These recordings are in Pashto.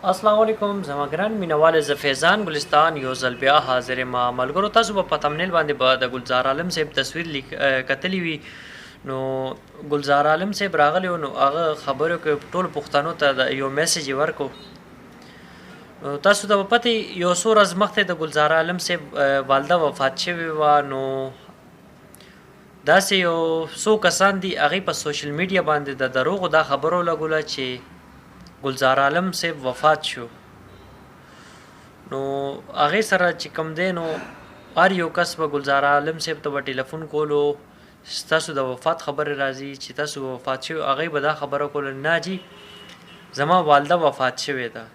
अस्सलाम वालेकुम زما ګران مینوال ز فیضان ګلستان یو ځل بیا حاضر ما ملګرو تاسو په تمنیل باندې به د گلزار عالم صاحب تصویر کتلی وي نو گلزار عالم صاحب راغلی نو هغه خبرو کې ټول پښتنو ته یو میسج ورکو تاسو ته پته یو څو ورځې مخکې د گلزار عالم صاحب والده وفات شوې و نو داسې یو څو کسان دي هغه په سوشل میډیا باندې د دروغو دا خبرو لګوله چې گلزار عالم صاحب وفات شو نو هغه سره چې کوم دی نو هر یو کس به گلزار عالم صاحب ته ټلیفون کولو تاسو د وفات خبر راځي چې تاسو وفات شو هغه به دا خبره کول نه جی زما والده وفات شوې ده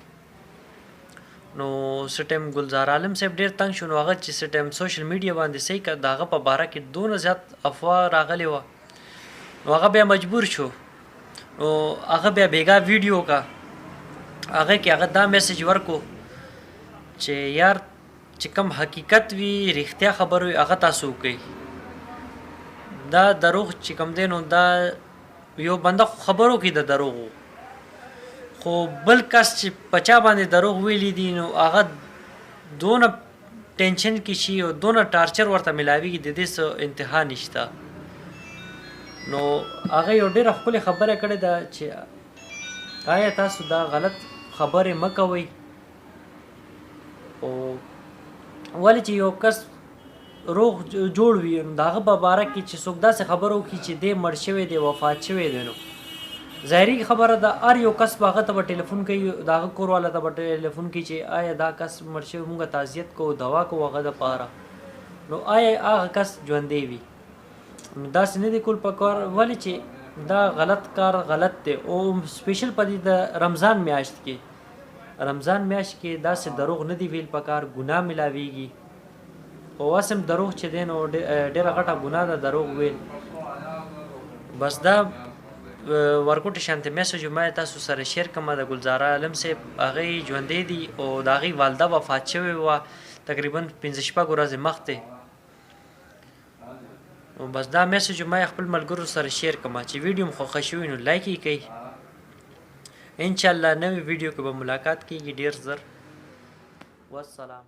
نو سټیم گلزار عالم صاحب ډیر تنگ شو نو هغه چې سټیم سوشل میډیا باندې صحیح کړ داغه په باره کې دونه زیات افواه راغلی و نو هغه بیا مجبور شو نو هغه بیا بیګا ویډیو کا هغه کې هغه دا میسج ورکو چې یار چې کوم حقیقت وی رښتیا خبر وي هغه تاسو کوي دا دروغ چې کوم دی نو دا یو بنده خبرو کې د دروغ خو بل کس چې پچا باندې دروغ ویلی دي نو هغه دونه ټینشن کې شي او دونه ټارچر ورته ملاویږي د دې څه انتها نشته نو هغه یو ډېره ښکلې خبره کړې ده چې آیا تاسو دا غلط خبرې مه کوئ او ولې چې یو کس روغ جوړ وي نو د هغه په باره کې چې څوک داسې خبره وکړي چې دی مړ شوی دی وفات شوی دی نو ظاهري خبره ده هر یو کس به هغه ته به ټلیفون کوي د هغه کور والا ته به ټلیفون کوي چې آیا دا کس مړ شوی مونږ تعزیت کوو دوا کوو هغه دپاره نو آیا هغه کس ژوندی وي داسې نه دی کول پکار ولې چې دا غلط کار غلط دی او سپیشل په دې د رمضان میاشت کې داسې دروغ نه دی ویل پکار ګناه ملاویږي او واسم دروغ چې دی نو ډېره غټه ګناه ده دروغ ویل بس دا ورکوټي شانتې میسج ما تاسو سره شیر کوم د گلزار عالم صاحب هغه ژوندی دي او د هغې والده وفات شوې وه تقریبا 15 ورځې مخکې بس دا میسج ما خپل ملګرو سره شیر کوم چې ویډیو مو خوښ شوی نو لایک یې کړئ ان شاء الله نوې ویډیو کې به ملاقات کیږي ډیر زر والسلام